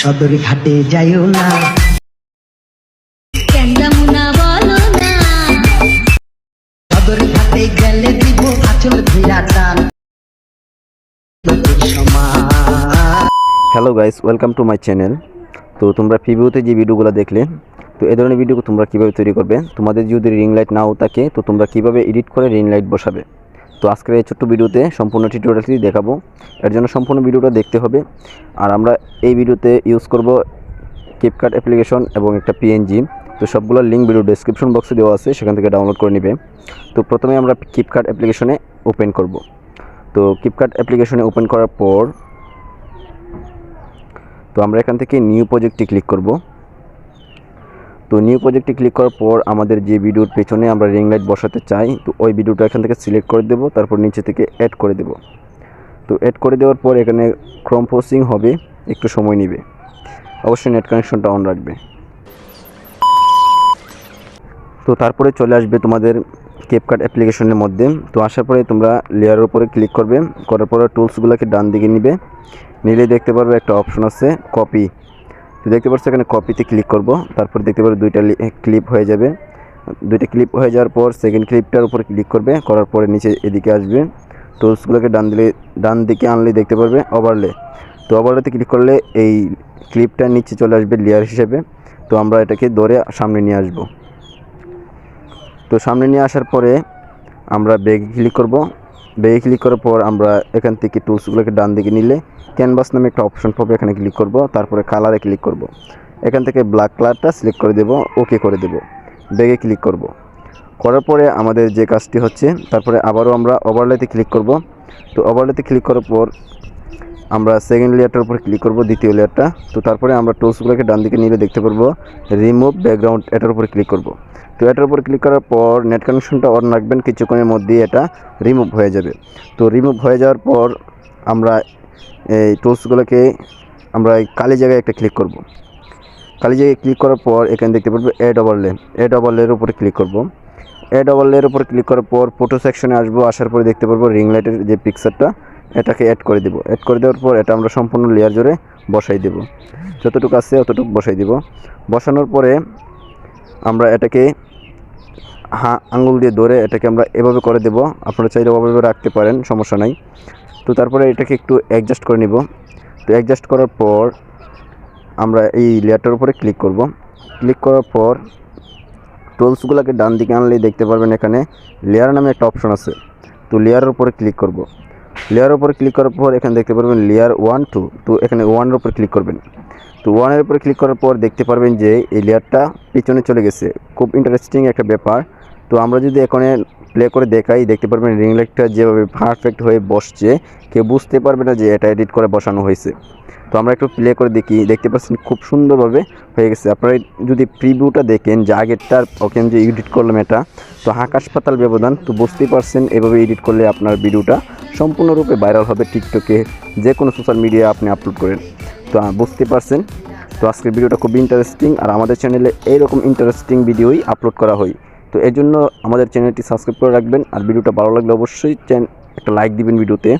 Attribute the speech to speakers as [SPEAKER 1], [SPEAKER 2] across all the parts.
[SPEAKER 1] সদর ঘাটে যাইও না, সদর ঘাটে গেলে দিব আচল ধীরা টান।
[SPEAKER 2] Hello guys, welcome to my channel. তো তোমরা প্রিভিউতে যে ভিডিওগুলো দেখলে, তো এই ধরনের ভিডিও তোমরা কীভাবে তৈরি করবে, তোমাদের যদি রিং লাইট নাও থাকে তো তোমরা কীভাবে এডিট করে রিং লাইট বসাবে। তো আজকের এই ছোট্ট ভিডিওতে সম্পূর্ণ টিউটোরিয়ালটি দেখাবো। এর জন্য সম্পূর্ণ ভিডিওটা দেখতে হবে। আর আমরা এই ভিডিওতে ইউজ করব ক্যাপকাট অ্যাপ্লিকেশন এবং একটা পিএনজি। তো সবগুলোর লিঙ্ক ভিডিও ডেসক্রিপশন বক্সে দেওয়া আছে, সেখান থেকে ডাউনলোড করে নেবে। তো প্রথমে আমরা ক্যাপকাট অ্যাপ্লিকেশনে ওপেন করব। তো ক্যাপকাট অ্যাপ্লিকেশনে ওপেন করার পর তো আমরা এখান থেকে নিউ প্রজেক্টে ক্লিক করব। তো নিউ প্রজেক্টে ক্লিক করার পর আমাদের যে ভিডিওর পেছনে আমরা রিং লাইট বসাতে চাই, তো ওই ভিডিওটা এখান থেকে সিলেক্ট করে দেব। তারপর নিচে থেকে অ্যাড করে দেব। তো অ্যাড করে দেওয়ার পর এখানে ক্রম প্রসেসিং হবে, একটু সময় নেবে। অবশ্যই নেট কানেকশনটা অন রাখবে। তো তারপরে চলে আসবে তোমাদের ক্যাপকাট অ্যাপ্লিকেশনের মধ্যে। তো আসার পরে তোমরা লেয়ারের উপরে ক্লিক করবে। করার পরে টুলসগুলোকে ডান দিকে নিবে। নিলে দেখতে পারবে একটা অপশন আছে কপি। তো দেখতে পাচ্ছ এখানে কপিতে ক্লিক করব। তারপর দেখতে পারবে দুইটা ক্লিপ হয়ে যাবে। দুইটা ক্লিপ হয়ে যাওয়ার পর সেকেন্ড ক্লিপটার উপরে ক্লিক করবে। করার পরে নিচে এদিকে আসবে, টুলসগুলোকে ডান দিকে আনলে দেখতে পারবে ওভারলে। তো ওভারলেতে ক্লিক করলে এই ক্লিপটা নিচে চলে আসবে লেয়ার হিসেবে। তো আমরা এটাকে ধরে সামনে নিয়ে আসব। তো সামনে নিয়ে আসার পরে আমরা ব্যাগে ক্লিক করব। ব্যাগে ক্লিক করার পর আমরা এখান থেকে টুলসগুলোকে ডান দিকে নিলে ক্যানভাস নামে একটা অপশন পাবে, এখানে ক্লিক করব। তারপরে কালারে ক্লিক করব। এখান থেকে ব্ল্যাক কালারটা সিলেক্ট করে দেব, ওকে করে দেব। ব্যাগে ক্লিক করব। করার পরে আমাদের যে কাজটি হচ্ছে, তারপরে আবারও আমরা ওভারলেতে ক্লিক করব। তো ওভারলেতে ক্লিক করার পর আমরা সেকেন্ড লেয়ারটার উপরে ক্লিক করব, দ্বিতীয় লেয়ারটা। তো তারপরে আমরা টুলসগুলোকে ডান দিকে নিলে দেখতে পারবো রিমুভ ব্যাকগ্রাউন্ড, এটার উপরে ক্লিক করব। তো এটার উপর ক্লিক করার পর নেট কানেকশনটা অন রাখবেন, কিছুক্ষণের মধ্যেই এটা রিমুভ হয়ে যাবে। তো রিমুভ হয়ে যাওয়ার পর আমরা এই টুলসগুলোকে আমরা কালি জায়গায় একটা ক্লিক করব। কালি জায়গায় ক্লিক করার পর এখানে দেখতে পারবো অ্যাড ওভারলে। অ্যাড ওভারলের উপরে ক্লিক করব। অ্যাড ওভারলের উপরে ক্লিক করার পর ফটো সেকশনে আসবো। আসার পরে দেখতে পারবো রিং লাইটের যে পিকচারটা, এটাকে অ্যাড করে দেব। অ্যাড করে দেওয়ার পর এটা আমরা সম্পূর্ণ লেয়ার জুড়ে বসাই দেব। যতটুকু আছে অতটুকু বসাই দেব। বসানোর পরে আমরা এটাকে আঙুল দিয়ে ধরে এটাকে আমরা এভাবে করে দেব। আপনারা চাইলে ওভাবে রাখতে পারেন, সমস্যা নাই। তো তারপরে এটাকে একটু অ্যাডজাস্ট করে নিব। তো অ্যাডজাস্ট করার পর আমরা এই লেয়ারটার উপরে ক্লিক করব। ক্লিক করার পর টুলসগুলোকে ডান দিকে আনলেই দেখতে পারবেন এখানে লেয়ার নামে একটা অপশন আছে। তো লেয়ারের উপরে ক্লিক করব। লেয়ারের উপরে ক্লিক করার পর এখানে দেখতে পারবেন লেয়ার 1 2। তো এখানে 1-এর উপরে ক্লিক করবেন। তো 1-এর উপরে ক্লিক করার পর দেখতে পারবেন যে এই লেয়ারটা পিছনে চলে গেছে। খুব ইন্টারেস্টিং একটা ব্যাপার। তো আমরা যদি এখানে প্লে করে দেখাই, দেখতে পারবেন রিং লাইটটা যেভাবে পারফেক্ট হয়ে বসছে, কেউ বুঝতে পারবে না যে এটা এডিট করে বসানো হয়েছে। তো আমরা একটু প্লে করে দেখতে পাচ্ছেন খুব সুন্দরভাবে হয়ে গেছে। আপনারা যদি প্রিভিউটা দেখেন যে আগেরটার ওকে যে এডিট করলাম, এটা তো আকাশ পাতাল ব্যবধান। তো বুঝতেই পারছেন এভাবে এডিট করলে আপনার ভিডিওটা সম্পূর্ণরূপে ভাইরাল হবে। টিকটকে যে কোনো সোশ্যাল মিডিয়ায় আপনি আপলোড করেন। তো বুঝতে পারছেন। তো আজকের ভিডিওটা খুব ইন্টারেস্টিং, আর আমাদের চ্যানেলে এইরকম ইন্টারেস্টিং ভিডিওই আপলোড করা হয়। তো এর জন্য আমাদের চ্যানেলটি সাবস্ক্রাইব করে রাখবেন। আর ভিডিওটা ভালো লাগলে অবশ্যই একটা লাইক দিবেন ভিডিওতে,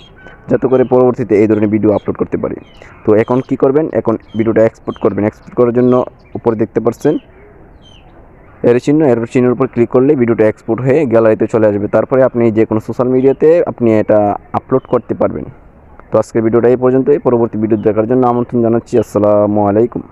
[SPEAKER 2] যাতে করে পরবর্তীতে এই ধরনের ভিডিও আপলোড করতে পারি। তো এখন কি করবেন, এখন ভিডিওটা এক্সপোর্ট করবেন। এক্সপোর্ট করার জন্য উপরে দেখতে পাচ্ছেন এর চিহ্নের উপর ক্লিক করলে ভিডিওটা এক্সপোর্ট হয়ে গ্যালারিতে চলে আসবে। তারপরে আপনি যে কোনো সোশ্যাল মিডিয়াতে আপনি এটা আপলোড করতে পারবেন। তো আজকের ভিডিওটা এই পর্যন্তই। পরবর্তী ভিডিও দেখার জন্য আমন্ত্রণ জানাচ্ছি। আসসালামু আলাইকুম।